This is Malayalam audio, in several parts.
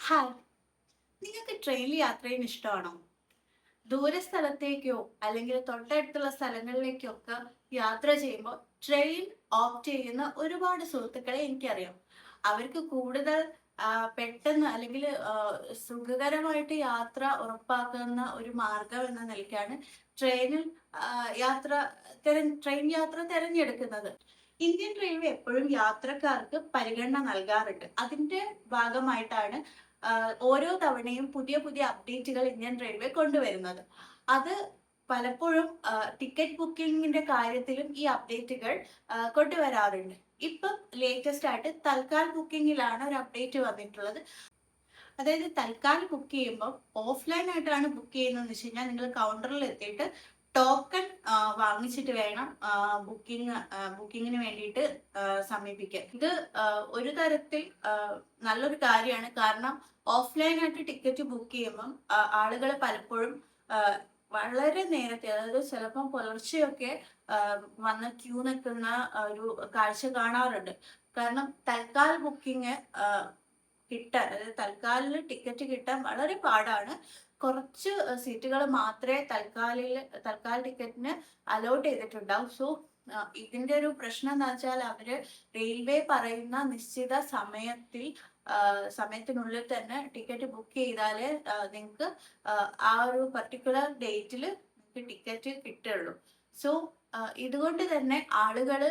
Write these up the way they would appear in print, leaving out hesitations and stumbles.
ഹായ്, നിങ്ങൾക്ക് ട്രെയിനിൽ യാത്ര ചെയ്യാൻ ഇഷ്ടമാണോ? ദൂരസ്ഥലത്തേക്കോ അല്ലെങ്കിൽ തൊട്ടടുത്തുള്ള സ്ഥലങ്ങളിലേക്കോ ഒക്കെ യാത്ര ചെയ്യുമ്പോൾ ട്രെയിൻ ഓപ്റ്റ് ചെയ്യുന്ന ഒരുപാട് സുഹൃത്തുക്കളെ എനിക്കറിയാം. അവർക്ക് കൂടുതൽ പെട്ടെന്ന് അല്ലെങ്കിൽ സുഖകരമായിട്ട് യാത്ര ഉറപ്പാക്കുന്ന ഒരു മാർഗം എന്ന നിലയ്ക്കാണ് ട്രെയിനിൽ യാത്ര ട്രെയിൻ യാത്ര തിരഞ്ഞെടുക്കുന്നത്. ഇന്ത്യൻ റെയിൽവേ എപ്പോഴും യാത്രക്കാർക്ക് പരിഗണന നൽകാറുണ്ട്. അതിന്റെ ഭാഗമായിട്ടാണ് ഓരോ തവണയും പുതിയ പുതിയ അപ്ഡേറ്റുകൾ ഇന്ത്യൻ റെയിൽവേ കൊണ്ടുവരുന്നത്. അത് പലപ്പോഴും ടിക്കറ്റ് ബുക്കിംഗിന്റെ കാര്യത്തിലും ഈ അപ്ഡേറ്റുകൾ കൊണ്ടുവരാറുണ്ട്. ഇപ്പം ലേറ്റസ്റ്റ് ആയിട്ട് തൽക്കാൽ ബുക്കിംഗിലാണ് ഒരു അപ്ഡേറ്റ് വന്നിട്ടുള്ളത്. അതായത് തൽക്കാൽ ബുക്ക് ചെയ്യുമ്പോൾ ഓഫ്ലൈൻ ആയിട്ടാണ് ബുക്ക് ചെയ്യുന്നതെന്ന് വെച്ച് കഴിഞ്ഞാൽ നിങ്ങൾ കൗണ്ടറിൽ എത്തിയിട്ട് ടോക്കൺ വാങ്ങിച്ചിട്ട് വേണം ബുക്കിങ്ങിന് വേണ്ടിയിട്ട് സമീപിക്കാൻ. ഇത് ഒരു തരത്തിൽ നല്ലൊരു കാര്യമാണ്. കാരണം ഓഫ്ലൈൻ ആയിട്ട് ടിക്കറ്റ് ബുക്ക് ചെയ്യുമ്പം ആളുകൾ പലപ്പോഴും വളരെ നേരത്തെ, അതായത് ചിലപ്പം പുലർച്ചെയൊക്കെ വന്ന് ക്യൂ നിൽക്കുന്ന ഒരു കാഴ്ച കാണാറുണ്ട്. കാരണം തൽക്കാൽ ബുക്കിംഗ് കിട്ടാൻ, അതായത് തൽക്കാലിൽ ടിക്കറ്റ് കിട്ടാൻ വളരെ പാടാണ്. കുറച്ച് സീറ്റുകൾ മാത്രമേ തൽക്കാൽ ടിക്കറ്റിന് അലോട്ട് ചെയ്തിട്ടുണ്ടാവും. സോ ഇതിന്റെ ഒരു പ്രശ്നം എന്താ വെച്ചാൽ അവര് റെയിൽവേ പറയുന്ന നിശ്ചിത സമയത്തിനുള്ളിൽ തന്നെ ടിക്കറ്റ് ബുക്ക് ചെയ്താലേ നിങ്ങൾക്ക് ആ ഒരു പർട്ടിക്കുലർ ഡേറ്റിൽ നിങ്ങൾക്ക് ടിക്കറ്റ് കിട്ടുള്ളൂ. സോ ഇതുകൊണ്ട് തന്നെ ആളുകള്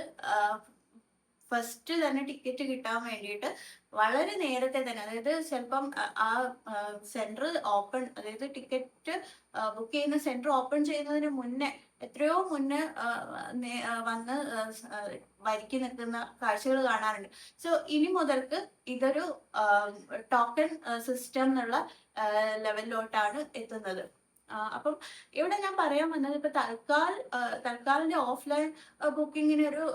ഫസ്റ്റ് തന്നെ ടിക്കറ്റ് കിട്ടാൻ വേണ്ടിയിട്ട് വളരെ നേരത്തെ തന്നെ, അതായത് ചിലപ്പം ആ സെന്റർ ഓപ്പൺ, അതായത് ടിക്കറ്റ് ബുക്ക് ചെയ്യുന്ന സെന്റർ ഓപ്പൺ ചെയ്യുന്നതിന് മുന്നേ, എത്രയോ മുന്നേ വന്ന് വരിക്ക് നിൽക്കുന്ന കാഴ്ചകൾ കാണാറുണ്ട്. സോ ഇനി മുതൽക്ക് ഇതൊരു ടോക്കൺ സിസ്റ്റം എന്നുള്ള ലെവലിലോട്ടാണ് എത്തുന്നത്. അപ്പം ഇവിടെ ഞാൻ പറയാൻ വന്നത്, ഇപ്പൊ തൽക്കാലിന്റെ ഓഫ്ലൈൻ ബുക്കിങ്ങിന് ഒരു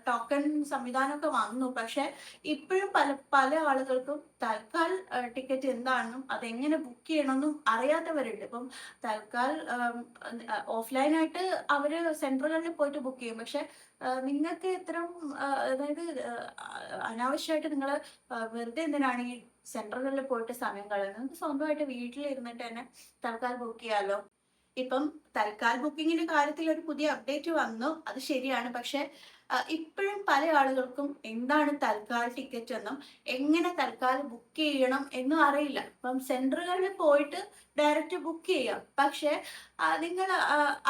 ടോക്കൺ സംവിധാനമൊക്കെ വന്നു. പക്ഷെ ഇപ്പോഴും പല പല ആളുകൾക്കും തൽക്കാൽ ടിക്കറ്റ് എന്താണെന്നും അതെങ്ങനെ ബുക്ക് ചെയ്യണമെന്നും അറിയാത്തവരുണ്ട്. ഇപ്പം തൽക്കാൽ ഓഫ്ലൈനായിട്ട് അവര് സെന്ററുകളിൽ പോയിട്ട് ബുക്ക് ചെയ്യും. പക്ഷെ നിങ്ങൾക്ക് ഇത്തരം അതായത് അനാവശ്യമായിട്ട് നിങ്ങൾ വെറുതെ എന്തിനാണ് ഈ സെന്ററുകളിൽ പോയിട്ട് സമയം കളയുന്നത്? നിങ്ങൾക്ക് സ്വന്തമായിട്ട് വീട്ടിലിരുന്നിട്ട് തന്നെ തൽക്കാൽ ബുക്ക് ചെയ്യാമല്ലോ. ഇപ്പം തൽക്കാൽ ബുക്കിങ്ങിന്റെ കാര്യത്തിൽ ഒരു പുതിയ അപ്ഡേറ്റ് വന്നു, അത് ശരിയാണ്. പക്ഷെ ഇപ്പോഴും പല ആളുകൾക്കും എന്താണ് തൽക്കാൽ ടിക്കറ്റ് എന്നും എങ്ങനെ തൽക്കാൽ ബുക്ക് ചെയ്യണം എന്നും അറിയില്ല. ഇപ്പം സെന്ററുകളിൽ പോയിട്ട് ഡയറക്റ്റ് ബുക്ക് ചെയ്യാം. പക്ഷെ നിങ്ങൾ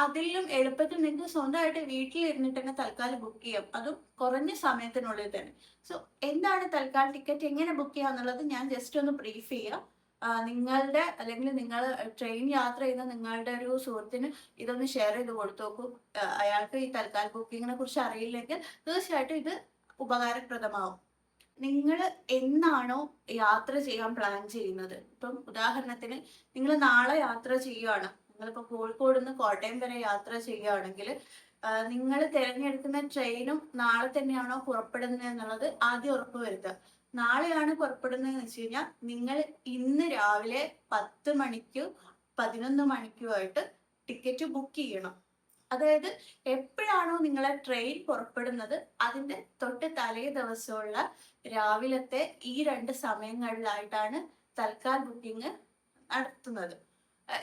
അതിലും എളുപ്പത്തിൽ നിങ്ങൾക്ക് സ്വന്തമായിട്ട് വീട്ടിലിരുന്നിട്ട് തന്നെ തൽക്കാൽ ബുക്ക് ചെയ്യാം, അതും കുറഞ്ഞ സമയത്തിനുള്ളിൽ തന്നെ. സോ എന്താണ് തൽക്കാൽ ടിക്കറ്റ്, എങ്ങനെ ബുക്ക് ചെയ്യാം എന്നുള്ളത് ഞാൻ ജസ്റ്റ് ഒന്ന് ബ്രീഫ് ചെയ്യാം. നിങ്ങളുടെ അല്ലെങ്കിൽ നിങ്ങൾ ട്രെയിൻ യാത്ര ചെയ്യുന്ന നിങ്ങളുടെ ഒരു സുഹൃത്തിന് ഇതൊന്ന് ഷെയർ ചെയ്ത് കൊടുത്തു നോക്കൂ. അയാൾക്ക് ഈ തൽക്കാൽ ബുക്കിങ്ങിനെ കുറിച്ച് അറിയില്ലെങ്കിൽ തീർച്ചയായിട്ടും ഇത് ഉപകാരപ്രദമാവും. നിങ്ങൾ എന്നാണോ യാത്ര ചെയ്യാൻ പ്ലാൻ ചെയ്യുന്നത്, ഇപ്പം ഉദാഹരണത്തിന് നിങ്ങൾ നാളെ യാത്ര ചെയ്യുകയാണ്, നിങ്ങളിപ്പോൾ കോഴിക്കോട് നിന്ന് കോട്ടയം വരെ യാത്ര ചെയ്യുകയാണെങ്കിൽ നിങ്ങൾ തിരഞ്ഞെടുക്കുന്ന ട്രെയിനും നാളെ തന്നെയാണോ പുറപ്പെടുന്നത് എന്നുള്ളത് ആദ്യം ഉറപ്പുവരുത്തുക. നാളെയാണ് പുറപ്പെടുന്നതെന്ന് വെച്ച് കഴിഞ്ഞാൽ നിങ്ങൾ ഇന്ന് രാവിലെ 10 മണിക്കോ 11 മണിക്കോ ആയിട്ട് ടിക്കറ്റ് ബുക്ക് ചെയ്യണം. അതായത് എപ്പോഴാണോ നിങ്ങളെ ട്രെയിൻ പുറപ്പെടുന്നത് അതിന്റെ തൊട്ട് തലേ ദിവസമുള്ള രാവിലത്തെ ഈ 2 സമയങ്ങളിലായിട്ടാണ് തൽക്കാൽ ബുക്കിംഗ് നടത്തുന്നത്.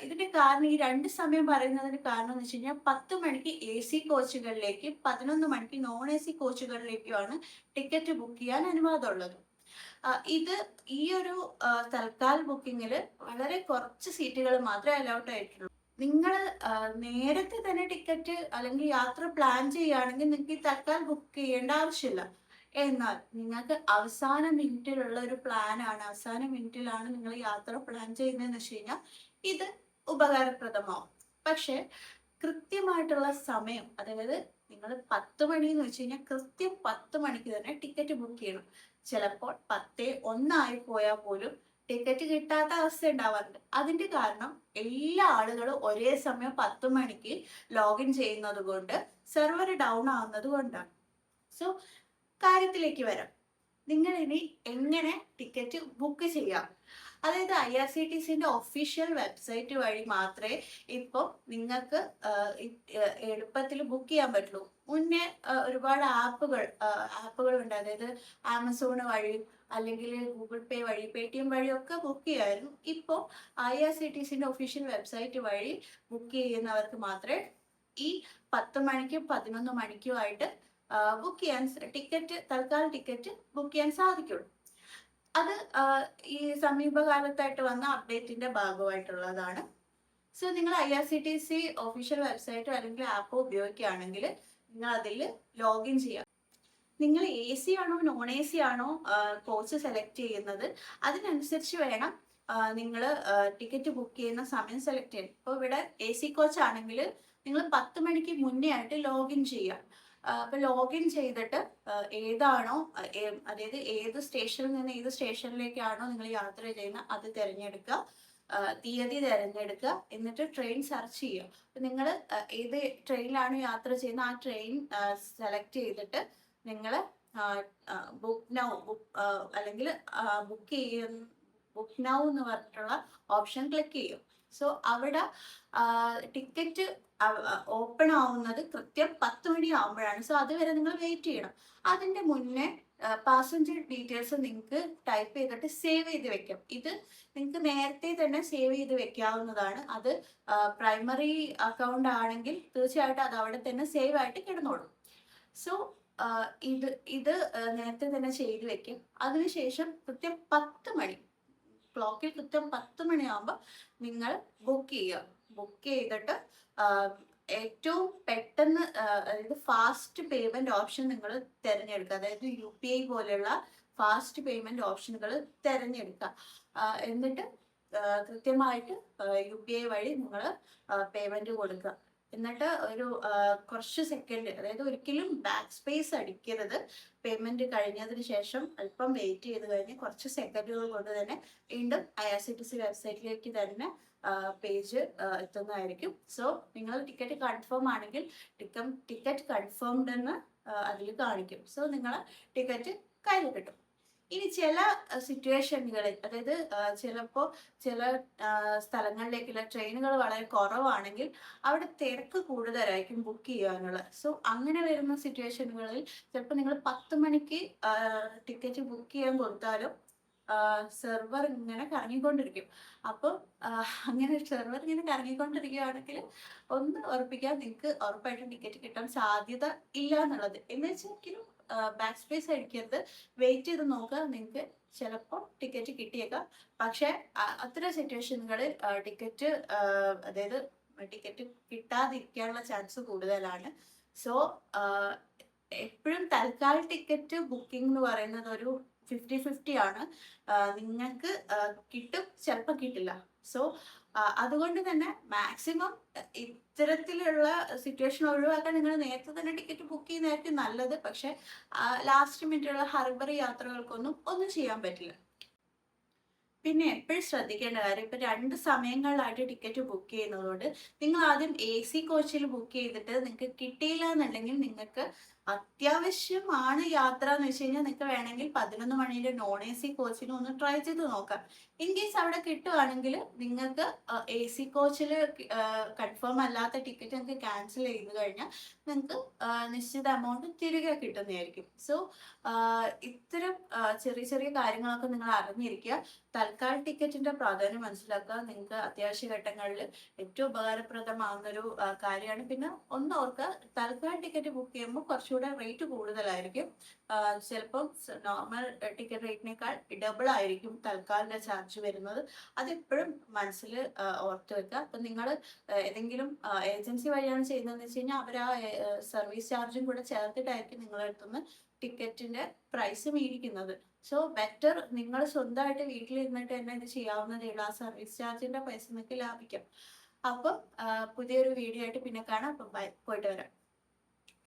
ഇതിന്റെ കാരണം, ഈ 2 സമയം പറയുന്നതിന് കാരണം എന്ന് വെച്ച് കഴിഞ്ഞാൽ 10 മണിക്ക് AC കോച്ചുകളിലേക്കും 11 മണിക്ക് non-AC കോച്ചുകളിലേക്കുമാണ് ടിക്കറ്റ് ബുക്ക് ചെയ്യാൻ അനുവാദമുള്ളത്. ഇത് ഈ ഒരു തൽക്കാൽ ബുക്കിങ്ങിൽ വളരെ കുറച്ച് സീറ്റുകൾ മാത്രമേ അലൗട്ട് ആയിട്ടുള്ളൂ. നിങ്ങൾ നേരത്തെ തന്നെ ടിക്കറ്റ് അല്ലെങ്കിൽ യാത്ര പ്ലാൻ ചെയ്യുകയാണെങ്കിൽ നിങ്ങൾക്ക് ഈ തൽക്കാൽ ബുക്ക് ചെയ്യേണ്ട ആവശ്യമില്ല. എന്നാൽ നിങ്ങൾക്ക് അവസാന മിനിറ്റിലുള്ള ഒരു പ്ലാനാണ്, അവസാന മിനിറ്റിലാണ് നിങ്ങൾ യാത്ര പ്ലാൻ ചെയ്യുന്നതെന്ന് വെച്ച് കഴിഞ്ഞാൽ ഇത് ഉപകാരപ്രദമാവും. പക്ഷെ കൃത്യമായിട്ടുള്ള സമയം, അതായത് നിങ്ങൾ 10 മണി എന്ന് വെച്ച് കഴിഞ്ഞാൽ കൃത്യം 10 മണിക്ക് തന്നെ ടിക്കറ്റ് ബുക്ക് ചെയ്യണം. ചിലപ്പോൾ 10:01 പോയാൽ പോലും ടിക്കറ്റ് കിട്ടാത്ത അവസ്ഥ ഉണ്ടാവാറുണ്ട്. അതിന്റെ കാരണം എല്ലാ ആളുകളും ഒരേ സമയം 10 മണിക്ക് ലോഗിൻ ചെയ്യുന്നത് കൊണ്ട്, സെർവർ ഡൗൺ ആവുന്നത് കൊണ്ടാണ്. സോ കാര്യത്തിലേക്ക് വരാം. നിങ്ങൾ ഇനി എങ്ങനെ ടിക്കറ്റ് ബുക്ക് ചെയ്യാം? അതായത് IRCTCന്റെ ഒഫീഷ്യൽ വെബ്സൈറ്റ് വഴി മാത്രമേ ഇപ്പോൾ നിങ്ങൾക്ക് എളുപ്പത്തിൽ ബുക്ക് ചെയ്യാൻ പറ്റുള്ളൂ. മുന്നേ ഒരുപാട് ആപ്പുകളുണ്ട്. അതായത് ആമസോൺ വഴി അല്ലെങ്കിൽ ഗൂഗിൾ പേ വഴി പേടിഎം വഴിയൊക്കെ ബുക്ക് ചെയ്യായിരുന്നു. ഇപ്പോൾ IRCTCന്റെ ഒഫീഷ്യൽ വെബ്സൈറ്റ് വഴി ബുക്ക് ചെയ്യുന്നവർക്ക് മാത്രമേ ഈ 10 മണിക്കും 11 മണിക്കുമായിട്ട് ബുക്ക് ചെയ്യാൻ തൽക്കാലം ടിക്കറ്റ് ബുക്ക് ചെയ്യാൻ സാധിക്കുള്ളൂ. അത് ഈ സമീപകാലത്തായിട്ട് വന്ന അപ്ഡേറ്റിന്റെ ഭാഗമായിട്ടുള്ളതാണ്. സോ നിങ്ങൾ IRCTC ഒഫീഷ്യൽ വെബ്സൈറ്റോ അല്ലെങ്കിൽ ആപ്പോ ഉപയോഗിക്കുകയാണെങ്കിൽ നിങ്ങൾ അതിൽ ലോഗിൻ ചെയ്യുക. നിങ്ങൾ AC ആണോ നോൺ AC ആണോ കോച്ച് സെലക്ട് ചെയ്യുന്നത്, അതിനനുസരിച്ച് വേണം നിങ്ങൾ ടിക്കറ്റ് ബുക്ക് ചെയ്യുന്ന സമയം സെലക്ട് ചെയ്യാൻ. ഇപ്പോൾ ഇവിടെ AC കോച്ച് ആണെങ്കിൽ നിങ്ങൾ 10 മണിക്ക് മുന്നേ ആയിട്ട് ലോഗിൻ ചെയ്യുക. അപ്പോൾ ലോഗിൻ ചെയ്തിട്ട് ഏതാണോ അതായത് ഏത് സ്റ്റേഷനിൽ നിന്ന് ഏത് സ്റ്റേഷനിലേക്കാണോ നിങ്ങൾ യാത്ര ചെയ്യുന്നത് അത് തിരഞ്ഞെടുക്കുക, തീയതി തിരഞ്ഞെടുക്കുക, എന്നിട്ട് ട്രെയിൻ സെർച്ച് ചെയ്യുക. നിങ്ങൾ ഏത് ട്രെയിനിലാണ് യാത്ര ചെയ്യുന്നത് ആ ട്രെയിൻ സെലക്ട് ചെയ്തിട്ട് നിങ്ങൾ ബുക്ക് നൗ അല്ലെങ്കിൽ ബുക്ക് നൗ എന്ന് പറഞ്ഞിട്ടുള്ള ഓപ്ഷൻ ക്ലിക്ക് ചെയ്യും. സോ അവിടെ ടിക്കറ്റ് ഓപ്പൺ ആവുന്നത് കൃത്യം 10 മണി ആകുമ്പോഴാണ്. സോ അതുവരെ നിങ്ങൾ വെയിറ്റ് ചെയ്യണം. അതിൻ്റെ മുന്നേ പാസഞ്ചർ ഡീറ്റെയിൽസ് നിങ്ങൾക്ക് ടൈപ്പ് ചെയ്തിട്ട് സേവ് ചെയ്ത് വെക്കാം. ഇത് നിങ്ങൾക്ക് നേരത്തെ തന്നെ സേവ് ചെയ്ത് വെക്കാവുന്നതാണ്. അത് പ്രൈമറി അക്കൗണ്ട് ആണെങ്കിൽ തീർച്ചയായിട്ടും അത് അവിടെ തന്നെ സേവ് ആയിട്ട് കിടന്നോളും. സോ ഇത് നേരത്തെ തന്നെ ചെയ്ത് വെക്കും. അതിനുശേഷം കൃത്യം 10 മണി ക്ലോക്കിൽ കൃത്യം 10 മണിയാകുമ്പോൾ നിങ്ങൾ ബുക്ക് ചെയ്യുക. ബുക്ക് ചെയ്തിട്ട് ഏറ്റവും പെട്ടെന്ന് അതായത് ഫാസ്റ്റ് പേയ്മെന്റ് ഓപ്ഷൻ നിങ്ങൾ തിരഞ്ഞെടുക്കുക. അതായത് UPI പോലെയുള്ള ഫാസ്റ്റ് പേയ്മെന്റ് ഓപ്ഷനുകൾ തിരഞ്ഞെടുക്കുക. എന്നിട്ട് കൃത്യമായിട്ട് UPI വഴി നിങ്ങൾ പേയ്മെന്റ് കൊടുക്കുക. എന്നിട്ട് ഒരു കുറച്ച് സെക്കൻഡ്, അതായത് ഒരിക്കലും ബാക്ക് സ്പേസ് അടിക്കരുത്. പേയ്മെന്റ് കഴിഞ്ഞതിന് ശേഷം അല്പം വെയിറ്റ് ചെയ്ത് കഴിഞ്ഞ് കുറച്ച് സെക്കൻഡുകൾ കൊണ്ട് തന്നെ വീണ്ടും IRCTC വെബ്സൈറ്റിലേക്ക് തന്നെ പേജ് എത്തുന്നതായിരിക്കും. സോ നിങ്ങൾ ടിക്കറ്റ് കൺഫേം ആണെങ്കിൽ ടിക്കറ്റ് കൺഫേംഡ് എന്ന് അതിൽ കാണിക്കും. സോ നിങ്ങൾ ടിക്കറ്റ് കയ്യിൽ കിട്ടും. ഇനി ചില സിറ്റുവേഷനുകളിൽ, അതായത് ചിലപ്പോൾ ചില സ്ഥലങ്ങളിലേക്കുള്ള ട്രെയിനുകൾ വളരെ കുറവാണെങ്കിൽ അവിടെ തിരക്ക് കൂടുതലായിരിക്കും ബുക്ക് ചെയ്യാനുള്ള. സോ അങ്ങനെ വരുന്ന സിറ്റുവേഷനുകളിൽ ചിലപ്പോൾ നിങ്ങൾ 10 മണിക്ക് ടിക്കറ്റ് ബുക്ക് ചെയ്യാൻ കൊടുത്താലും സെർവർ ഇങ്ങനെ കറങ്ങിക്കൊണ്ടിരിക്കും. അപ്പോൾ അങ്ങനെ സെർവർ ഇങ്ങനെ കറങ്ങിക്കൊണ്ടിരിക്കുകയാണെങ്കിൽ ഒന്ന് ഉറപ്പിക്കാൻ നിങ്ങൾക്ക് ഉറപ്പായിട്ടും ടിക്കറ്റ് കിട്ടാൻ സാധ്യത ഇല്ല എന്നുള്ളത്. എന്ന് വെച്ചെങ്കിലും ബാക്ക് സ്പേസ് അടിക്കരുത്, വെയിറ്റ് ചെയ്ത് നോക്കുക. നിങ്ങൾക്ക് ചിലപ്പോൾ ടിക്കറ്റ് കിട്ടിയേക്കാം. പക്ഷെ അത്തരം സിറ്റുവേഷനുകളിൽ അതായത് ടിക്കറ്റ് കിട്ടാതിരിക്കാനുള്ള ചാൻസ് കൂടുതലാണ്. സോ എപ്പോഴും തൽക്കാൽ ടിക്കറ്റ് ബുക്കിംഗ് എന്ന് പറയുന്നത് ഒരു 50-50 ആണ്. നിങ്ങൾക്ക് കിട്ടും, ചിലപ്പോൾ കിട്ടില്ല. സോ അതുകൊണ്ട് തന്നെ മാക്സിമം ഇത്തരത്തിലുള്ള സിറ്റുവേഷൻ ഒഴിവാക്കാൻ നിങ്ങൾ നേരത്തെ തന്നെ ടിക്കറ്റ് ബുക്ക് ചെയ്യുന്നതായിരിക്കും നല്ലത്. പക്ഷെ ലാസ്റ്റ് മിനിറ്റുള്ള ഹർബറി യാത്രകൾക്കൊന്നും ഒന്നും ചെയ്യാൻ പറ്റില്ല. പിന്നെ എപ്പോഴും ശ്രദ്ധിക്കേണ്ട കാര്യം, ഇപ്പം 2 സമയങ്ങളിലായിട്ട് ടിക്കറ്റ് ബുക്ക് ചെയ്യുന്നതുകൊണ്ട് നിങ്ങൾ ആദ്യം AC കോച്ചിൽ ബുക്ക് ചെയ്തിട്ട് നിങ്ങൾക്ക് കിട്ടിയില്ല എന്നുണ്ടെങ്കിൽ നിങ്ങൾക്ക് അത്യാവശ്യമാണ് യാത്ര എന്ന് വെച്ച് കഴിഞ്ഞാൽ നിങ്ങൾക്ക് വേണമെങ്കിൽ 11 മണിയുടെ നോൺ AC കോച്ചിനും ഒന്ന് ട്രൈ ചെയ്ത് നോക്കാം. ഇൻ കേസ് അവിടെ കിട്ടുവാണെങ്കിൽ നിങ്ങൾക്ക് AC കോച്ചിൽ കൺഫേം അല്ലാത്ത ടിക്കറ്റ് നിങ്ങൾക്ക് ക്യാൻസൽ ചെയ്ത് കഴിഞ്ഞാൽ നിങ്ങൾക്ക് നിശ്ചിത എമൗണ്ട് തിരികെ കിട്ടുന്നതായിരിക്കും. സോ ഇത്തരം ചെറിയ ചെറിയ കാര്യങ്ങളൊക്കെ നിങ്ങൾ അറിഞ്ഞിരിക്കുക. തൽക്കാൽ ടിക്കറ്റിന്റെ പ്രാധാന്യം മനസ്സിലാക്കുക. നിങ്ങൾക്ക് അത്യാവശ്യ ഘട്ടങ്ങളിൽ ഏറ്റവും ഉപകാരപ്രദമാകുന്നൊരു കാര്യമാണ്. പിന്നെ ഒന്ന് ഓർക്കുക, തൽക്കാൽ ടിക്കറ്റ് ബുക്ക് ചെയ്യുമ്പോൾ കുറച്ചുകൂടെ റേറ്റ് കൂടുതലായിരിക്കും. ചിലപ്പം നോർമൽ ടിക്കറ്റ് റേറ്റിനേക്കാൾ ഡബിൾ ആയിരിക്കും തൽക്കാലിന്റെ ചാർജ് വരുന്നത്. അതെപ്പോഴും മനസ്സിൽ ഓർത്ത് വെക്കുക. അപ്പം നിങ്ങൾ ഏതെങ്കിലും ഏജൻസി വഴിയാണ് ചെയ്യുന്നതെന്ന് വെച്ച് കഴിഞ്ഞാൽ അവർ ആ സർവീസ് ചാർജും കൂടെ ചേർത്തിട്ടായിരിക്കും നിങ്ങളുടെ അടുത്തുനിന്ന് ടിക്കറ്റിന്റെ പ്രൈസ് മേടിക്കുന്നത്. സോ ബെറ്റർ നിങ്ങൾ സ്വന്തമായിട്ട് വീട്ടിലിരുന്നിട്ട് തന്നെ ഇത് ചെയ്യാവുന്നതേ ഉള്ളൂ. ആ സർവീസ് ചാർജിന്റെ പൈസ നിങ്ങൾക്ക് ലാഭിക്കാം. അപ്പം പുതിയൊരു വീഡിയോ ആയിട്ട് പിന്നെ കാണാം. അപ്പം ബൈ, പോയിട്ട് വരാം.